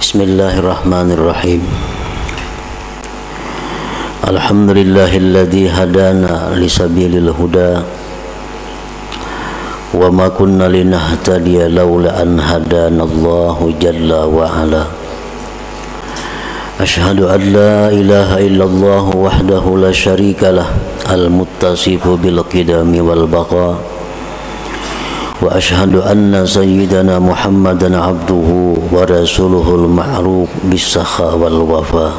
Bismillahirrahmanirrahim. Alhamdulillahilladzi hadana lisabilil huda wa ma kunna linahtadiya laula an hadanallahu jalla wa ala. Ashhadu an la ilaha illallah wahdahu la syarika lah al-muttasifu bil qidami wal baqa. Wa ashhadu anna sayyidana Muhammadan abduhu wa rasuluhul ma'ruf bis-sakha wal wafa.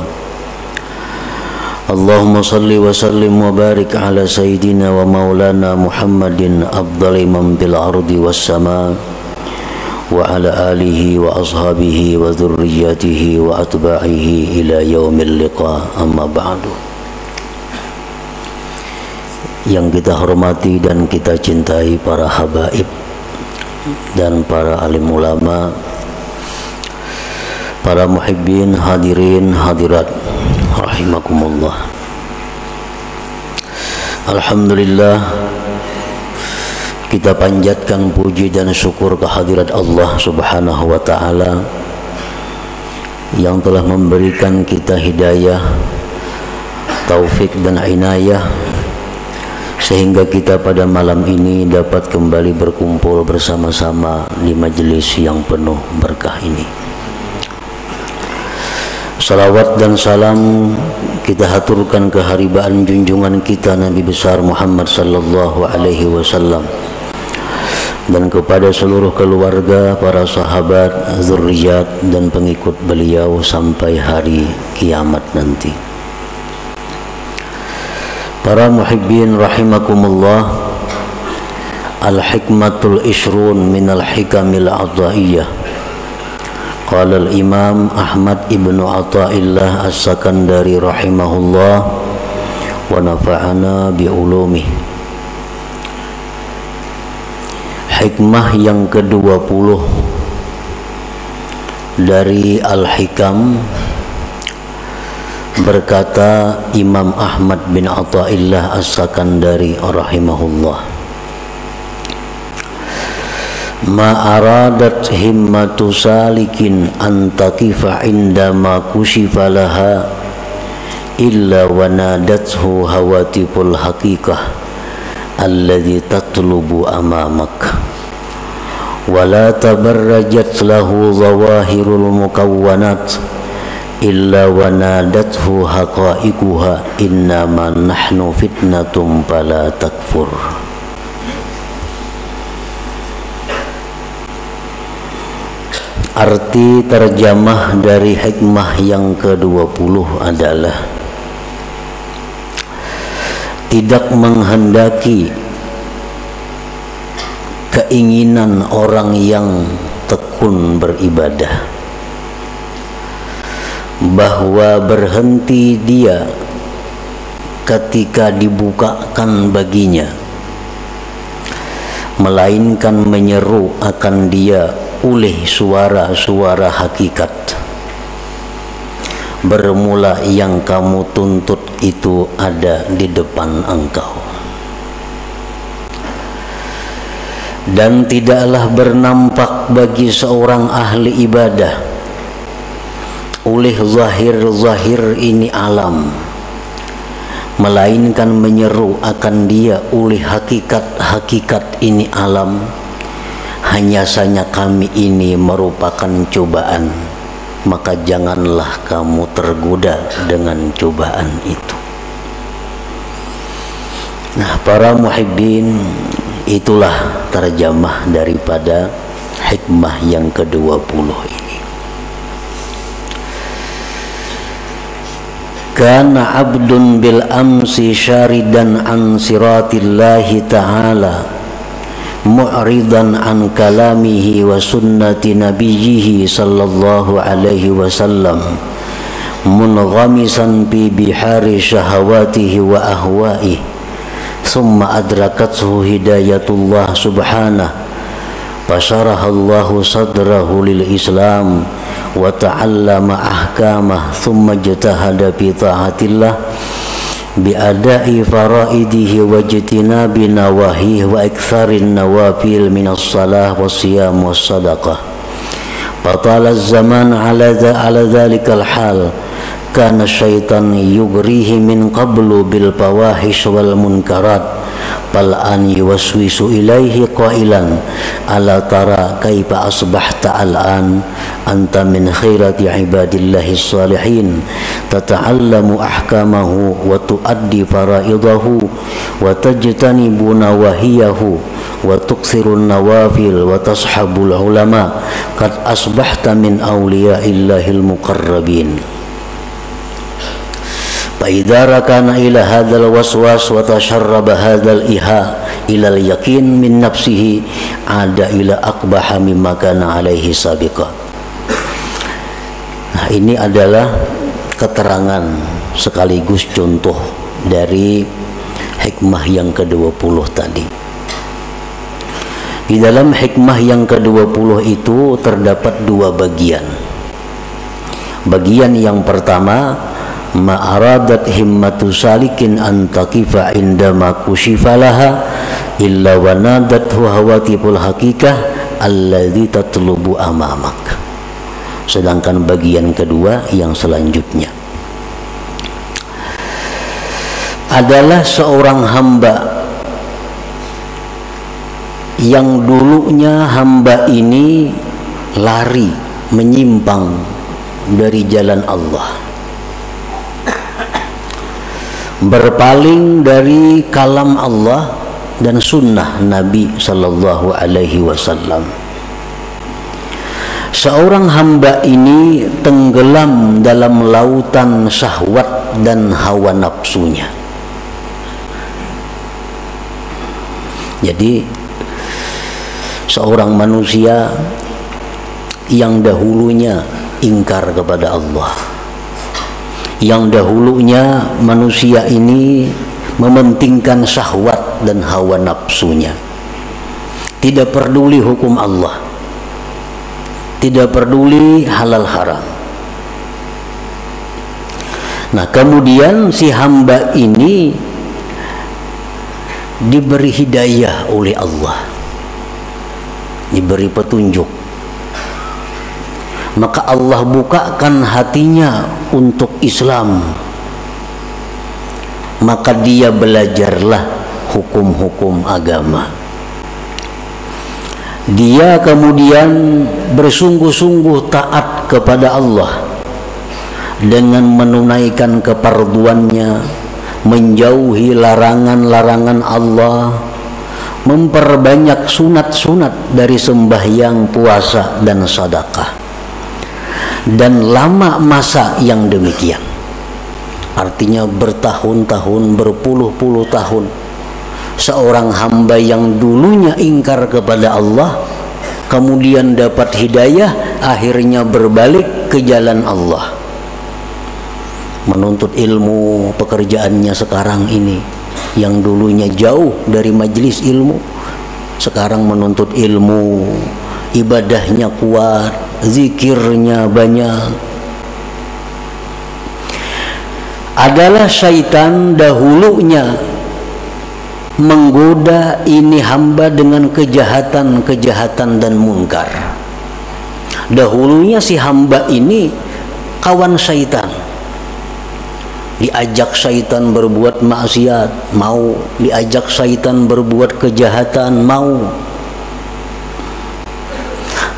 Allahumma salli wa sallim wa barik ala sayyidina wa maulana Muhammadin afdali man bil ardi was sama wa ala alihi wa ashabihi wa dhurriyyatihi wa atba'ihi ila yaumil liqa, amma ba'du. Yang kita hormati dan kita cintai para habaib dan para alim ulama, para muhibbin, hadirin, hadirat rahimakumullah. Alhamdulillah, kita panjatkan puji dan syukur kehadirat Allah subhanahu wa ta'ala yang telah memberikan kita hidayah, taufik dan inayah sehingga kita pada malam ini dapat kembali berkumpul bersama-sama di majelis yang penuh berkah ini. Salawat dan salam kita haturkan keharibaan junjungan kita Nabi besar Muhammad sallallahu alaihi wasallam dan kepada seluruh keluarga, para sahabat, zuriat dan pengikut beliau sampai hari kiamat nanti. Para muhibbin rahimakumullah, al-hikmatul ishrun minal hikamil adhaiyah. Qala al-imam Ahmad ibnu Athaillah as-Sakandari rahimahullah wa nafa'ana bi'ulumih. Hikmah yang ke-20 dari Al-Hikam, berkata Imam Ahmad bin Athaillah as-Sakandari rahimahullah, ma aradat himmatu salikin antakifa indama kushifa laha illa wanadathu hawatiful haqiqah alladhi tatlubu amamak wala tabarrajat lahu zawahirul mukawwanat illa wanadathu haqa'iquha innama nahnu fitnatum fala takfur. Arti terjemah dari hikmah yang ke-20 adalah tidak menghendaki keinginan orang yang tekun beribadah bahwa berhenti dia ketika dibukakan baginya, melainkan menyeru akan dia oleh suara-suara hakikat. Bermula yang kamu tuntut itu ada di depan engkau, dan tidaklah bernampak bagi seorang ahli ibadah oleh zahir-zahir ini alam, melainkan menyeru akan dia oleh hakikat-hakikat ini alam. Hanya saja kami ini merupakan cobaan, maka janganlah kamu tergoda dengan cobaan itu. Nah, para muhibbin, itulah terjemah daripada hikmah yang ke-20 ini. Kana abdun bil amsi syaridan an siratillahi ta'ala mu'ridan an kalamihi wa sunnati nabiyyihi sallallahu alaihi wasallam munghamisan fi bihari syahawatihi wa ahwa'ihi thumma adrakathu hidayatullah subhanahu fasyarahallahu sadrahu lil islam wa ta'allama ahkamah thumma jatahada fi ta'atillah bi'adai faraidihi wa jitinabi nawahi wa iktharin nawafil minas salah wa siyam wa sadaqah Fatala zaman ala dzalikal hal kana syaitan yugrihi min qablu bil fawahish wal munkarat bal an yuwaswisu ilaihi qailan ala tara kaifa asbahta al'an anta min khairati ibadillahi salihin tata'allamu ahkamahu wa tuaddi faraidahu wa tajtanibu nawahiyahu wa tuksirun nawafil wa tashabul ulama qad asbahta min awliyaillahil muqarrabin. فإذا ركن إلى هذا الوسواس وتشرب هذا الإيهاء إلى اليقين من نفسه عاد إلى أقبح مما كان عليه سابقا. Nah, ini adalah keterangan sekaligus contoh dari hikmah yang ke-20 tadi. Di dalam hikmah yang ke-20 itu terdapat dua bagian. Bagian yang pertama, ma'aradat himmatu salikin an taqifa indama kushifa laha illa wa nadathu hawatiful hakikah alladhi tatlubu amamak. Sedangkan bagian kedua yang selanjutnya adalah seorang hamba yang dulunya hamba ini lari menyimpang dari jalan Allah, berpaling dari kalam Allah dan sunnah Nabi sallallahu alaihi wasallam. Seorang hamba ini tenggelam dalam lautan syahwat dan hawa nafsunya. Jadi seorang manusia yang dahulunya ingkar kepada Allah, yang dahulunya manusia ini mementingkan syahwat dan hawa nafsunya, tidak peduli hukum Allah, tidak peduli halal haram. Nah, kemudian si hamba ini diberi hidayah oleh Allah, diberi petunjuk, maka Allah bukakan hatinya untuk Islam, maka dia belajarlah hukum-hukum agama. Dia kemudian bersungguh-sungguh taat kepada Allah dengan menunaikan keparduannya, menjauhi larangan-larangan Allah, memperbanyak sunat-sunat dari sembahyang, puasa, dan sedekah. Dan lama masa yang demikian, artinya bertahun-tahun, berpuluh-puluh tahun, seorang hamba yang dulunya ingkar kepada Allah kemudian dapat hidayah, akhirnya berbalik ke jalan Allah, menuntut ilmu. Pekerjaannya sekarang ini yang dulunya jauh dari majelis ilmu, sekarang menuntut ilmu, ibadahnya kuat, zikirnya banyak. Adalah syaitan dahulunya menggoda ini hamba dengan kejahatan-kejahatan dan munkar. Dahulunya si hamba ini kawan syaitan, diajak syaitan berbuat maksiat mau, diajak syaitan berbuat kejahatan mau.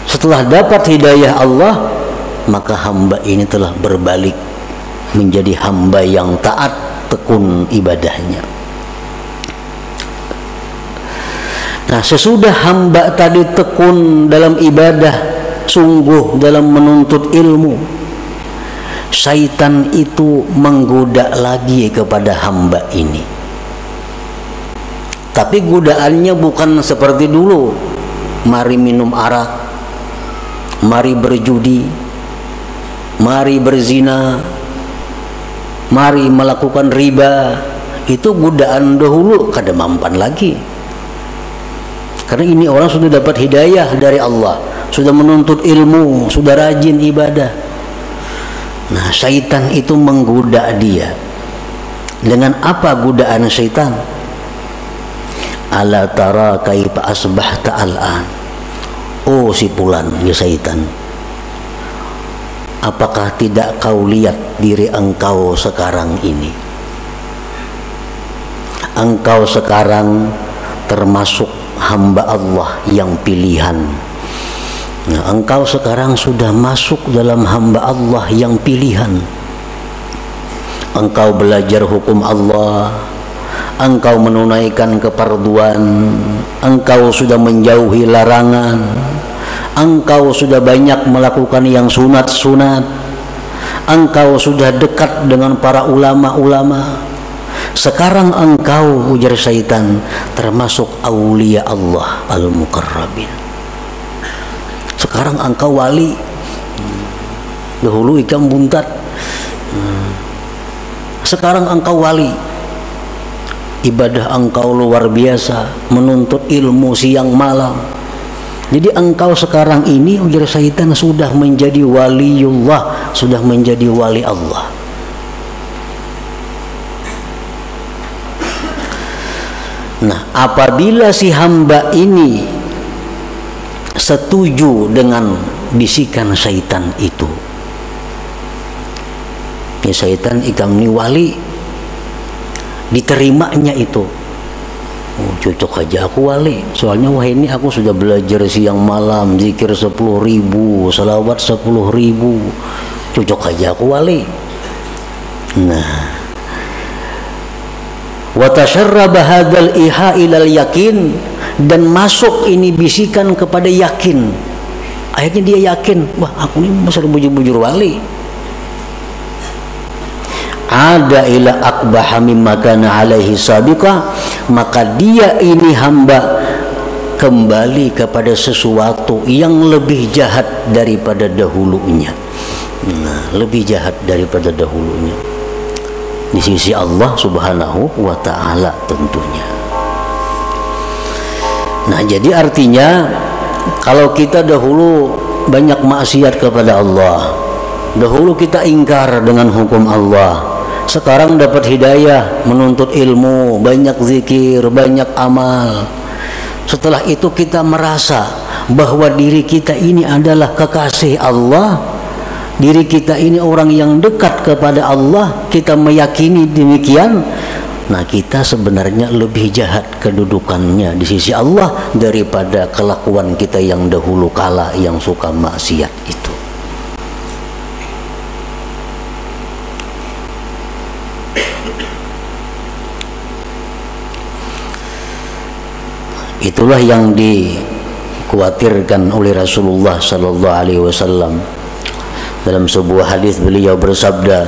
Setelah dapat hidayah Allah, maka hamba ini telah berbalik menjadi hamba yang taat, tekun ibadahnya. Nah, sesudah hamba tadi tekun dalam ibadah, sungguh dalam menuntut ilmu, syaitan itu menggoda lagi kepada hamba ini. Tapi godaannya bukan seperti dulu, mari minum arak, mari berjudi, mari berzina, mari melakukan riba. Itu godaan dahulu, kada mampan lagi. Karena ini orang sudah dapat hidayah dari Allah, sudah menuntut ilmu, sudah rajin ibadah. Nah, syaitan itu menggoda dia. Dengan apa godaan syaitan? Ala tara kaifa asbahta al'an. Oh si fulan, ya syaitan, apakah tidak kau lihat diri engkau sekarang ini? Engkau sekarang termasuk hamba Allah yang pilihan. Nah, engkau sekarang sudah masuk dalam hamba Allah yang pilihan. Engkau belajar hukum Allah, engkau menunaikan keparduan, engkau sudah menjauhi larangan, engkau sudah banyak melakukan yang sunat-sunat, engkau sudah dekat dengan para ulama-ulama. Sekarang engkau, ujar syaitan, termasuk aulia Allah al-muqarrabin. Sekarang engkau wali. Dahulu ikan buntat, sekarang engkau wali. Ibadah engkau luar biasa, menuntut ilmu siang malam. Jadi engkau sekarang ini, ujar syaitan, sudah menjadi waliullah, sudah menjadi wali Allah. Nah, apabila si hamba ini setuju dengan bisikan syaitan itu, ya syaitan ikam ni wali, diterimanya itu, oh, cocok aja aku wali, soalnya wah ini aku sudah belajar siang malam, zikir 10.000, salawat 10.000, cocok aja aku wali. Nah, wa tasharraba hadzal iha ilal yakin, dan masuk ini bisikan kepada yakin. Akhirnya dia yakin, wah aku ini besar bujur-bujur wali. Ada ila akbaha mimma kana alaihi sabiqa, maka dia ini hamba kembali kepada sesuatu yang lebih jahat daripada dahulunya. Nah, lebih jahat daripada dahulunya di sisi Allah Subhanahu wa ta'ala tentunya. Nah, jadi artinya kalau kita dahulu banyak maksiat kepada Allah, dahulu kita ingkar dengan hukum Allah, sekarang dapat hidayah, menuntut ilmu, banyak zikir, banyak amal. Setelah itu kita merasa bahwa diri kita ini adalah kekasih Allah, diri kita ini orang yang dekat kepada Allah, kita meyakini demikian. Nah, kita sebenarnya lebih jahat kedudukannya di sisi Allah daripada kelakuan kita yang dahulu kala yang suka maksiat itu. Itulah yang dikhawatirkan oleh Rasulullah sallallahu alaihi wasallam. Dalam sebuah hadis beliau bersabda,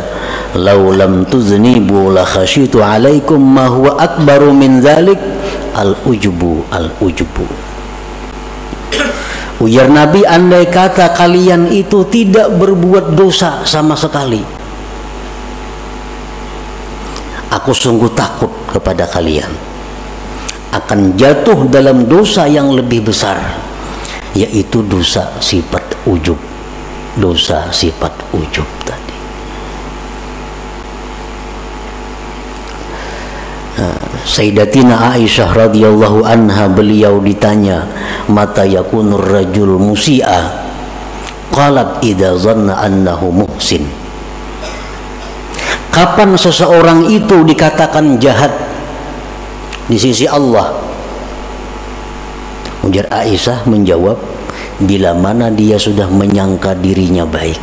"Lau lam tuznibu la khasyitu alaikum ma huwa akbaru min dzalik al-ujubu al-ujubu." Ujar Nabi, andai kata kalian itu tidak berbuat dosa sama sekali, aku sungguh takut kepada kalian akan jatuh dalam dosa yang lebih besar, yaitu dosa sifat ujub. Dosa sifat ujub tadi. Sayyidatina Aisyah radhiyallahu anha, beliau ditanya, mata yakunur rajul musi'a? Qalat idza zanna annahu muhsin. Kapan seseorang itu dikatakan jahat di sisi Allah? Ujar Aisyah menjawab, bila mana dia sudah menyangka dirinya baik.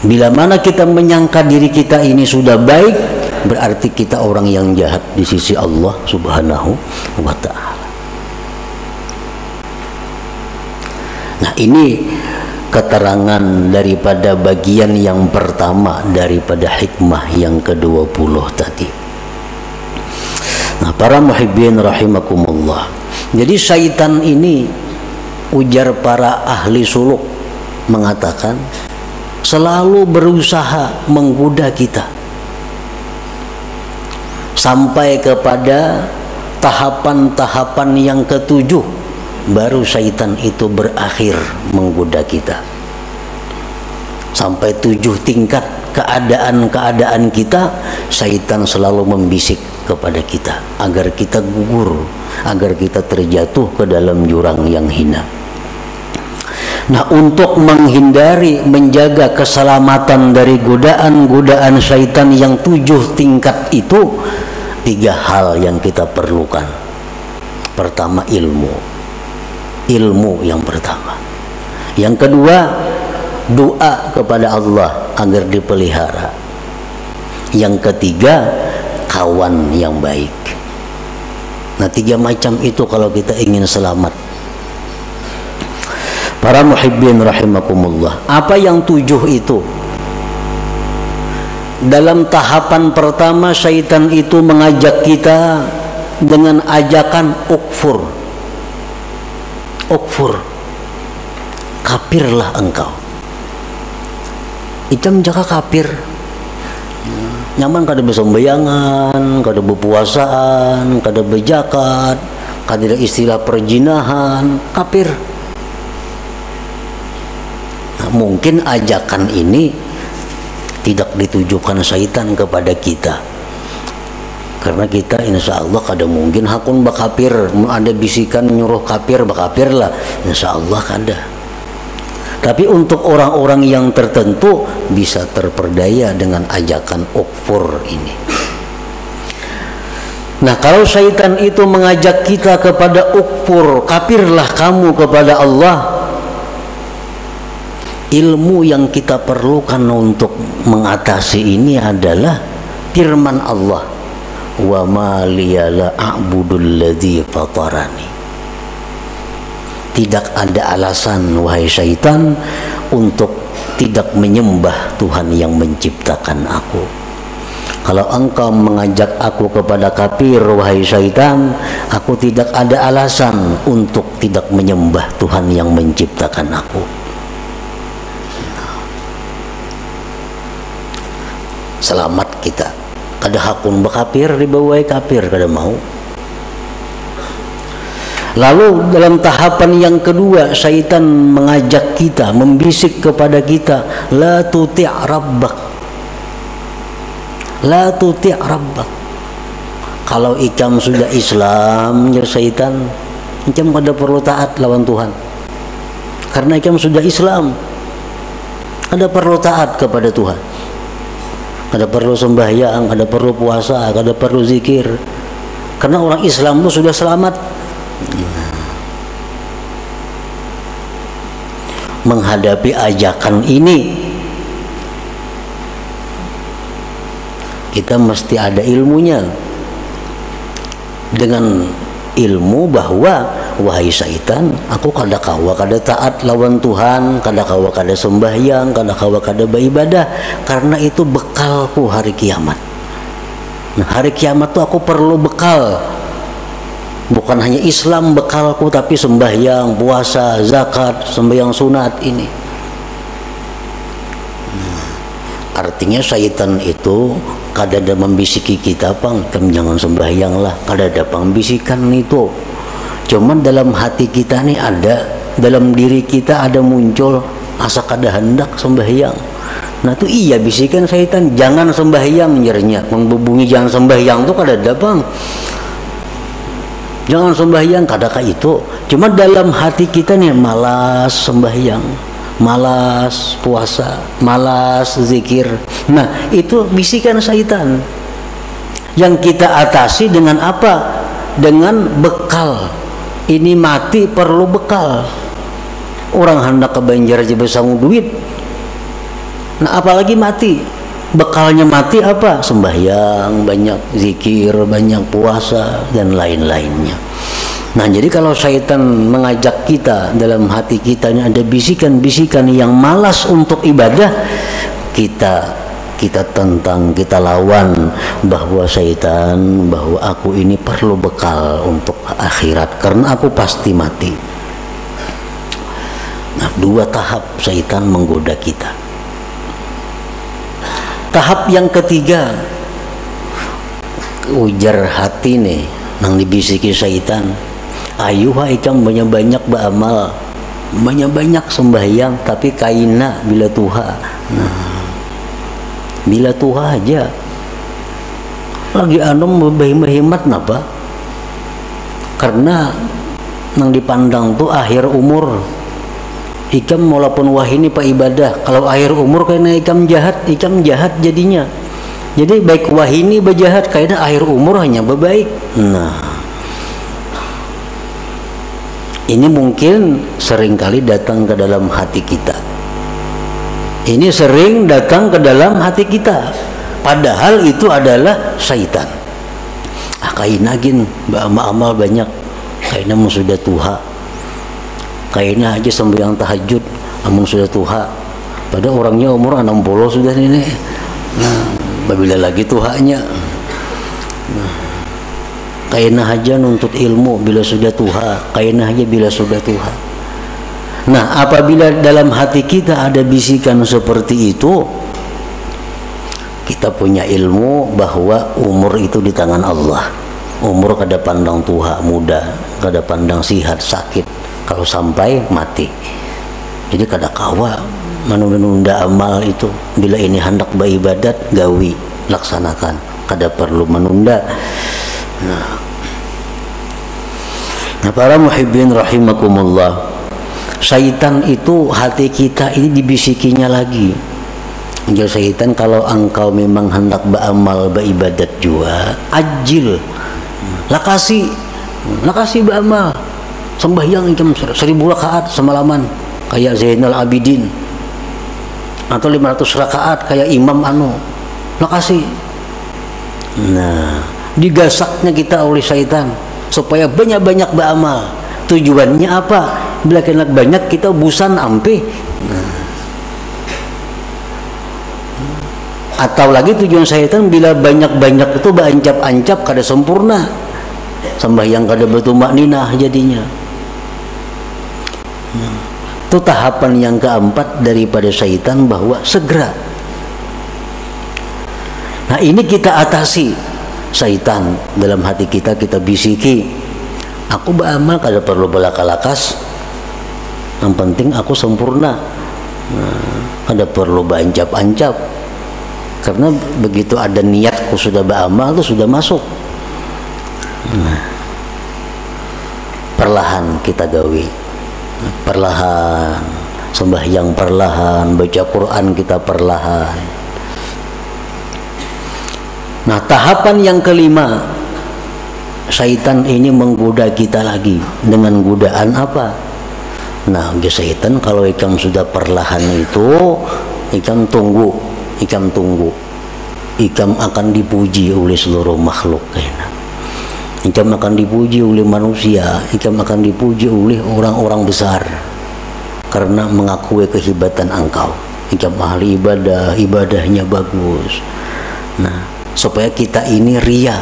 Bila mana kita menyangka diri kita ini sudah baik, berarti kita orang yang jahat di sisi Allah Subhanahu wa ta'ala. Nah, ini keterangan daripada bagian yang pertama daripada hikmah yang ke-20 tadi. Nah, para muhibbin rahimakumullah, jadi syaitan ini, ujar para ahli suluk, mengatakan selalu berusaha menggoda kita sampai kepada tahapan-tahapan yang ke-7, baru syaitan itu berakhir menggoda kita. Sampai 7 tingkat keadaan-keadaan kita, syaitan selalu membisik kepada kita agar kita gugur, agar kita terjatuh ke dalam jurang yang hina. Nah, untuk menghindari, menjaga keselamatan dari godaan-godaan syaitan yang 7 tingkat itu, 3 hal yang kita perlukan. Pertama, ilmu yang pertama. Yang kedua, doa kepada Allah agar dipelihara. Yang ketiga, kawan yang baik. Nah, 3 macam itu kalau kita ingin selamat. Para muhibbin rahimakumullah, apa yang 7 itu? Dalam tahapan pertama, syaitan itu mengajak kita dengan ajakan ukfur, kafirlah engkau. Icam jaka kafir, nyaman kada besembayangan, kada berpuasaan, kada berzakat, kada istilah perjinahan, kafir. Nah, mungkin ajakan ini tidak ditujukan syaitan kepada kita, karena kita insya Allah kada mungkin hakun bakapir. Ada bisikan nyuruh kafir, bakapir lah, insya Allah kada. Tapi untuk orang-orang yang tertentu bisa terperdaya dengan ajakan ukfur ini. Nah, kalau syaitan itu mengajak kita kepada ukfur, kafirlah kamu kepada Allah, ilmu yang kita perlukan untuk mengatasi ini adalah firman Allah, wa ma liya la a'budul ladzi fatarani. Tidak ada alasan, wahai syaitan, untuk tidak menyembah Tuhan yang menciptakan aku. Kalau engkau mengajak aku kepada kafir, wahai syaitan, aku tidak ada alasan untuk tidak menyembah Tuhan yang menciptakan aku. Selamat kita. Kada hakun bakafir, dibawai kafir kada mau. Lalu dalam tahapan yang kedua, syaitan mengajak kita, membisik kepada kita, la tuti' rabbak, la tuti' rabbak. Kalau ikam sudah Islam, ya syaitan, ikam kada perlu taat lawan Tuhan, karena ikam sudah Islam, kada perlu taat kepada Tuhan, kada perlu sembahyang, kada perlu puasa, kada perlu zikir, karena orang Islam itu sudah selamat. Menghadapi ajakan ini, kita mesti ada ilmunya. Dengan ilmu bahwa, wahai syaitan, aku kada kawa kada taat lawan Tuhan, kada kawa kada sembahyang, kada kawa kada beribadah, karena itu bekalku hari kiamat. Nah, hari kiamat tuh aku perlu bekal. Bukan hanya Islam bekalku, tapi sembahyang, puasa, zakat, sembahyang sunat ini. Artinya syaitan itu kada ada membisiki kita, pang, kamu jangan sembahyang lah, kada ada pembisikan itu. Cuman dalam hati kita nih ada, dalam diri kita ada muncul asa kada hendak sembahyang. Nah itu iya bisikan syaitan, jangan sembahyang, nyernya membubungi jangan sembahyang tuh kada ada, bang. Jangan sembahyang, kadakah itu. Cuma dalam hati kita nih malas sembahyang, malas puasa, malas zikir. Nah itu bisikan syaitan yang kita atasi dengan apa? Dengan bekal. Ini mati perlu bekal. Orang hendak ke Banjar aja bersanggup duit, nah apalagi mati. Bekalnya mati apa? Sembahyang, banyak zikir, banyak puasa, dan lain-lainnya. Nah jadi kalau syaitan mengajak kita, dalam hati kita ini ada bisikan-bisikan yang malas untuk ibadah, kita tentang, kita lawan bahwa syaitan, bahwa aku ini perlu bekal untuk akhirat, karena aku pasti mati. Nah 2 tahap syaitan menggoda kita. Tahap yang ketiga, ujar hati nih nang dibisiki syaitan, ayo ikam banyak-banyak beramal, banyak-banyak sembahyang, tapi kaina bila tuha. Nah, bila tuha aja lagi anom berhemat napa? Karena nang dipandang tuh akhir umur, Ikam walaupun wah ini pak ibadah, kalau akhir umur kena ikam jahat jadinya. Jadi baik wah ini berjahat karena akhir umur hanya berbaik. Nah, ini mungkin seringkali datang ke dalam hati kita. Ini sering datang ke dalam hati kita. Padahal itu adalah syaitan. Kaina gin, amal banyak. Kaina mun sudah tuha. Kaina aja sembahyang tahajud, amun sudah tuha. Pada orangnya umur 60 sudah ini. Nah, bila lagi tuhanya. Nah, kaina aja nuntut ilmu bila sudah tuha. Kaina aja bila sudah tuha. Nah, apabila dalam hati kita ada bisikan seperti itu, kita punya ilmu bahwa umur itu di tangan Allah. Umur kada pandang tua, muda, kada pandang sihat, sakit, kalau sampai mati. Jadi kada kawa menunda amal itu. Bila ini hendak beribadat, gawi, laksanakan, kada perlu menunda. Nah, para muhibbin rahimakumullah, syaitan itu hati kita ini dibisikinya lagi. Jadi syaitan, kalau engkau memang hendak beramal beribadat juga, ajil, lakasi beramal, sembahyang jam 1000 rakaat semalaman kayak Zainal Abidin, atau 500 rakaat kayak Imam lakasi. Nah, digasaknya kita oleh syaitan supaya banyak-banyak beramal. Tujuannya apa? Bila kena banyak kita busan ampe. Atau lagi tujuan syaitan bila banyak-banyak itu berancap-ancap kada sempurna, sembahyang kada bertumak ninah jadinya. Itu tahapan yang keempat daripada syaitan, bahwa segera. Nah, ini kita atasi syaitan dalam hati kita. Kita bisiki, aku beramal kada perlu belaka-lakas, yang penting aku sempurna. Kada perlu berancap-ancap. Karena begitu ada niatku sudah beramal, itu sudah masuk. Nah, perlahan kita gawi, perlahan sembahyang, perlahan baca Quran kita perlahan. Nah, tahapan yang kelima, syaitan ini menggoda kita lagi dengan godaan apa? Nah, syaitan kalau ikam sudah perlahan itu, ikam tunggu, ikam akan dipuji oleh seluruh makhluk. Ikam akan dipuji oleh manusia, ikam akan dipuji oleh orang-orang besar karena mengakui kehebatan engkau. Ikam ahli ibadah, ibadahnya bagus. Nah, supaya kita ini ria.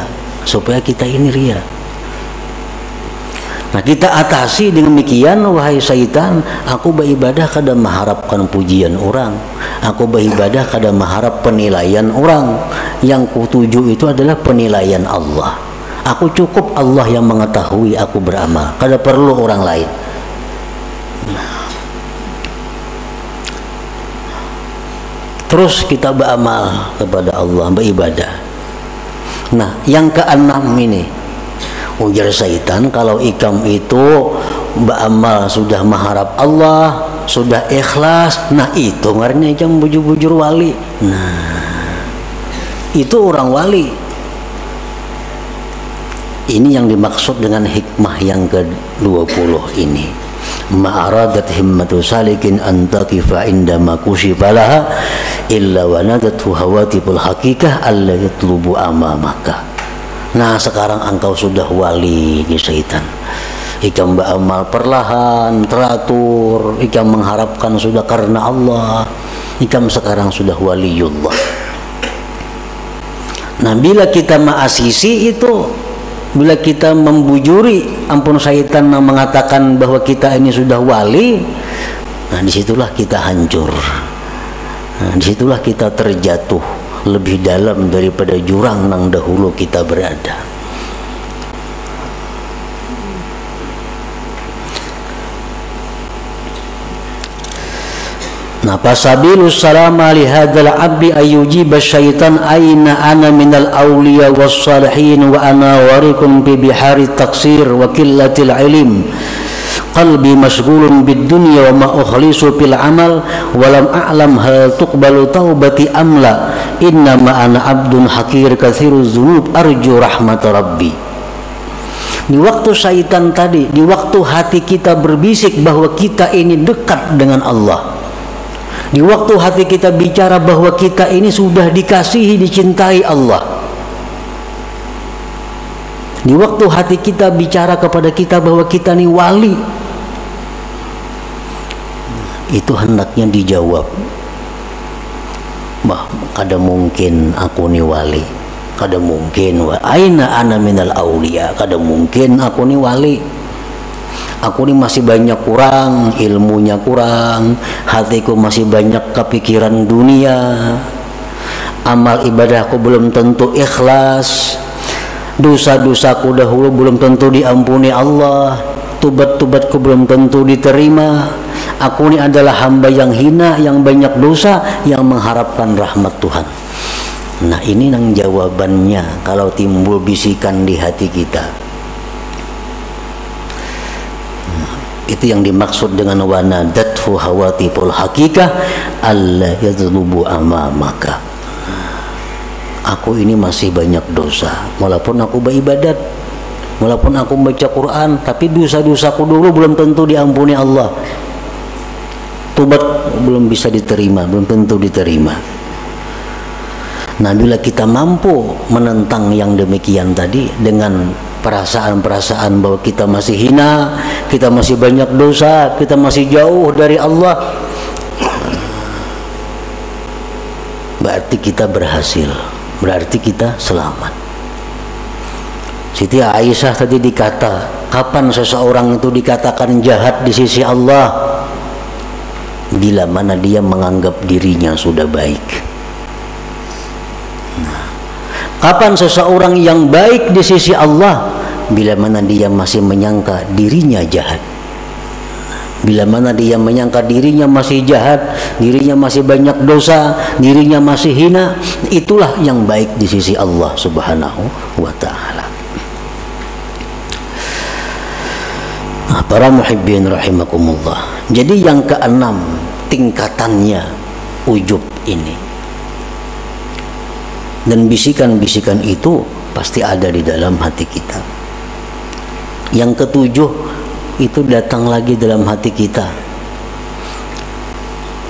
Nah, kita atasi dengan demikian, wahai syaitan, aku beribadah kada mengharapkan pujian orang, aku beribadah kada mengharap penilaian orang. Yang kutuju itu adalah penilaian Allah. Aku cukup Allah yang mengetahui aku beramal, kada perlu orang lain. Terus kita beramal kepada Allah, beribadah. Nah, yang keenam ini, ujar syaitan, kalau ikam itu beramal sudah mengharap Allah, sudah ikhlas, nah itu ngarannya ikam bujur-bujur wali. Nah, itu orang wali. Ini yang dimaksud dengan hikmah yang ke-20 ini. Ma'aradat himmatu salikin antaqifa indama kusifalaha illa wanadatu hawatibul hakikah alla yatlubu amamaka. Nah, sekarang engkau sudah wali di syaitan. Ikam beramal perlahan, teratur, ikam mengharapkan sudah karena Allah. Ikam sekarang sudah waliullah. Nah, bila kita ma'asisi itu, bila kita membujuri ampun syaitan yang mengatakan bahwa kita ini sudah wali, nah disitulah kita hancur. Nah, disitulah kita terjatuh lebih dalam daripada jurang yang dahulu kita berada. Nah, fasabilus salama li hadzal abdi ayyujiba syaitan aina ana minal awliya was salihin wa ana warikum bi bihari taksir wa qillatil ilm qalbi mashghulun bid dunya wa ma ukhlisu fil amal wa lam a'lam hal tuqbalu taubati amla inna ma ana abdun hakir katsiruz dzunub arju rahmat rabbi. Di waktu syaitan tadi, di waktu hati kita berbisik bahwa kita ini dekat dengan Allah, di waktu hati kita bicara bahwa kita ini sudah dikasihi, dicintai Allah, di waktu hati kita bicara kepada kita bahwa kita ini wali, itu hendaknya dijawab, bah kada mungkin aku ni wali, kada mungkin wa aina ana minal aulia, kada mungkin aku ni wali, aku ni masih banyak kurang, ilmunya kurang, hatiku masih banyak kepikiran dunia, amal ibadahku belum tentu ikhlas, dosa-dosaku dahulu belum tentu diampuni Allah, tubat-tubatku belum tentu diterima, aku ini adalah hamba yang hina, yang banyak dosa, yang mengharapkan rahmat Tuhan. Nah, ini yang jawabannya kalau timbul bisikan di hati kita. Itu yang dimaksud dengan wanadathu hawatiful hakikah alla yadhlubu amamaka. Aku ini masih banyak dosa, walaupun aku beribadat, walaupun aku baca Quran, tapi dosa-dosaku dulu belum tentu diampuni Allah, tobat belum bisa diterima, belum tentu diterima. Nah, bila kita mampu menentang yang demikian tadi dengan perasaan-perasaan bahwa kita masih hina, kita masih banyak dosa, kita masih jauh dari Allah, berarti kita berhasil, berarti kita selamat. Siti Aisyah tadi dikata, kapan seseorang itu dikatakan jahat di sisi Allah? Bila mana dia menganggap dirinya sudah baik. Kapan seseorang yang baik di sisi Allah? Bila mana dia masih menyangka dirinya jahat. Bila mana dia menyangka dirinya masih jahat, dirinya masih banyak dosa, dirinya masih hina, itulah yang baik di sisi Allah Subhanahu wa ta'ala. Nah, para muhibbin rahimakumullah. Jadi yang keenam tingkatannya ujub ini. Dan bisikan-bisikan itu pasti ada di dalam hati kita. Yang ketujuh itu datang lagi dalam hati kita.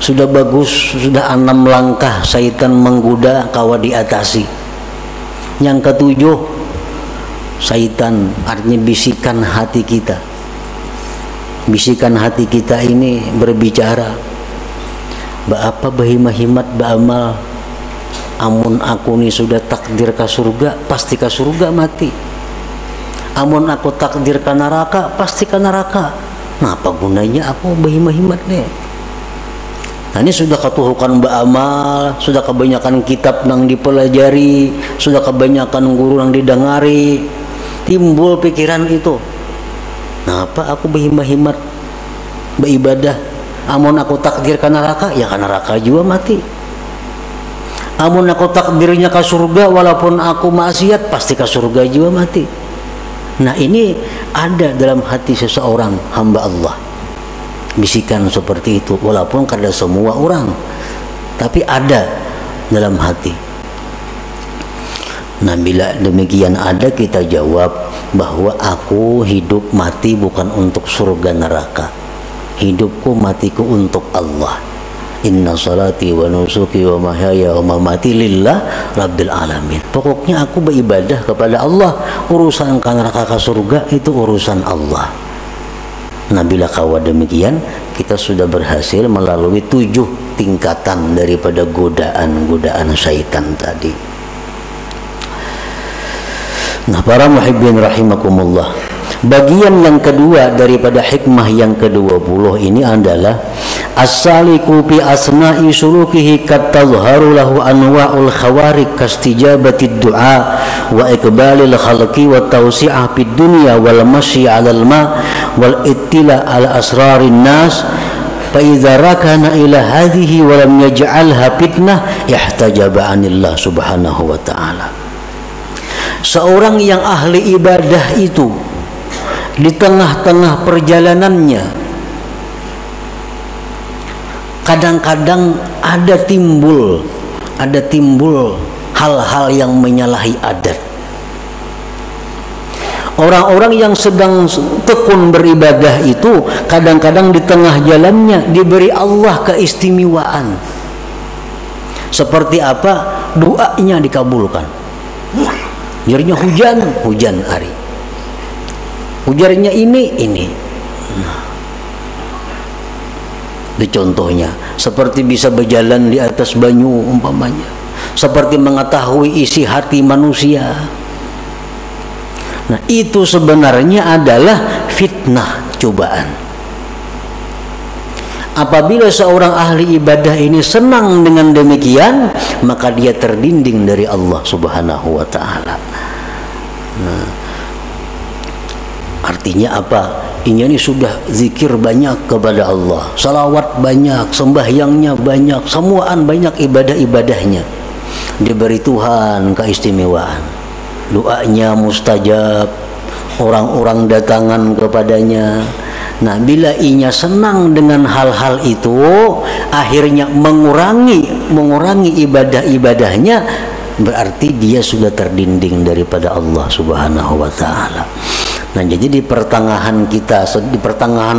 Sudah bagus, sudah 6 langkah syaitan menggoda kawa diatasi. Yang ketujuh, syaitan artinya bisikan hati kita. Bisikan hati kita ini berbicara, apa bahimahimat ba'amal, amun aku ni sudah takdir ke surga, pasti ke surga mati. Amun aku takdir ke neraka, pasti ke neraka. Nah, apa gunanya aku berhimat-himat nih? Nah, ini sudah ketuhukan beramal, sudah kebanyakan kitab yang dipelajari, sudah kebanyakan guru yang didengari, timbul pikiran itu. Nah, apa aku berhimat-himat beribadah? Amun aku takdir ke neraka, ya ke neraka juga mati. Amun aku takdirnya ke surga, walaupun aku maksiat, pasti ke surga juga mati. Nah, ini ada dalam hati seseorang hamba Allah. Bisikan seperti itu, walaupun kada semua orang, tapi ada dalam hati. Nah, bila demikian ada, kita jawab bahwa aku hidup mati bukan untuk surga neraka. Hidupku matiku untuk Allah. Inna salati wa nusuki wa mahyaya wa mamati lillah rabbil alamin. Pokoknya aku beribadah kepada Allah. Urusan ke neraka ke surga itu urusan Allah. Nah, bila kawa demikian, kita sudah berhasil melalui 7 tingkatan daripada godaan-godaan syaitan tadi. Nah, para muhibbin rahimakumullah, bagian yang kedua daripada hikmah yang ke-20 ini adalah as-saliku fi asna'i sulukihi katadharu lahu anwa'ul khawarik kastijabatid du'a wa iqbalil khalqi wa tawsi'ah fid dunya wal masyi 'alal ma wal ittila' ala asrarin nas fa idza rakana ila hadhihi wa lam yaj'alha fitnah ihtajaba 'anillah subhanahu wa ta'ala. Seorang yang ahli ibadah itu, di tengah-tengah perjalanannya kadang-kadang ada timbul hal-hal yang menyalahi adat. Orang-orang yang sedang tekun beribadah itu kadang-kadang di tengah jalannya diberi Allah keistimewaan. Seperti apa? Doanya dikabulkan. Ujarnya hujan hari. Ujarnya ini. Nah, itu contohnya. Seperti bisa berjalan di atas banyu umpamanya. Seperti mengetahui isi hati manusia. Nah, itu sebenarnya adalah fitnah, cobaan. Apabila seorang ahli ibadah ini senang dengan demikian, maka dia terdinding dari Allah Subhanahu wa taala. Nah, artinya apa? Ini sudah zikir banyak kepada Allah, salawat banyak, sembahyangnya banyak, semuaan banyak, ibadah-ibadahnya diberi Tuhan keistimewaan. Doanya mustajab, orang-orang datangan kepadanya. Nah, bila inya senang dengan hal-hal itu, akhirnya mengurangi ibadah-ibadahnya, berarti dia sudah terdinding daripada Allah Subhanahu wa taala. Nah, jadi di pertengahan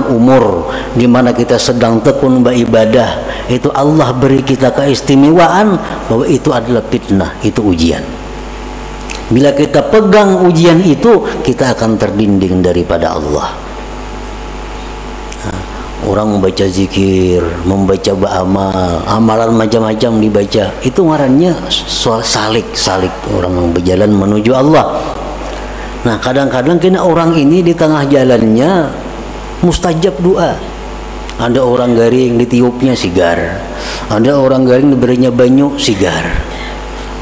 umur di mana kita sedang tekun beribadah, itu Allah beri kita keistimewaan bahwa itu adalah fitnah, itu ujian. Bila kita pegang ujian itu, kita akan terdinding daripada Allah. Nah, orang membaca zikir, membaca beramal, amalan macam-macam dibaca, itu ngarannya salik orang yang berjalan menuju Allah. Nah, kadang-kadang kena orang ini di tengah jalannya mustajab doa. Ada orang garing ditiupnya sigar, ada orang garing diberinya banyu sigar.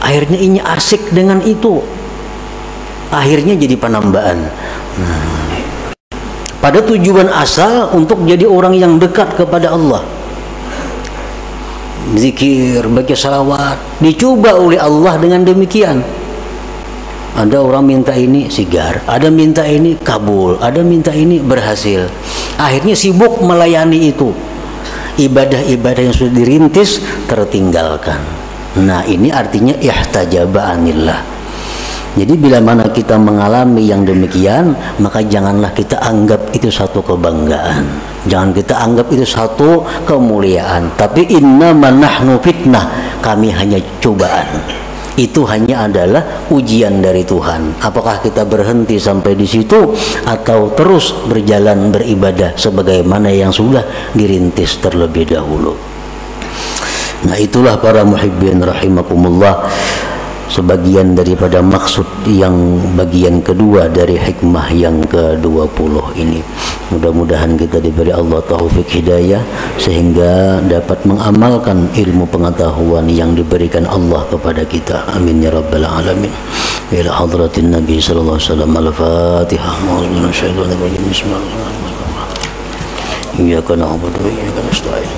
Akhirnya ini asik dengan itu, akhirnya jadi penambaan. Nah, pada tujuan asal untuk jadi orang yang dekat kepada Allah, zikir, baca salawat, dicoba oleh Allah dengan demikian. Ada orang minta ini sigar, ada minta ini kabul, ada minta ini berhasil. Akhirnya sibuk melayani itu. Ibadah-ibadah yang sudah dirintis tertinggalkan. Nah, ini artinya ihtajaba anillah. Jadi bila mana kita mengalami yang demikian, maka janganlah kita anggap itu satu kebanggaan, jangan kita anggap itu satu kemuliaan. Tapi innama nahnu fitnah, kami hanya cobaan. Itu hanya adalah ujian dari Tuhan. Apakah kita berhenti sampai di situ atau terus berjalan beribadah sebagaimana yang sudah dirintis terlebih dahulu. Nah, itulah para muhibbin rahimakumullah, sebagian daripada maksud yang bagian kedua dari hikmah yang ke-20 ini. Mudah-mudahan kita diberi Allah taufik hidayah sehingga dapat mengamalkan ilmu pengetahuan yang diberikan Allah kepada kita. Amin ya rabbal alamin. Ila hadratin Nabi sallallahu alaihi wasallam. Al-Fatihah. Iyyaka na'budu wa iyyaka nasta'in.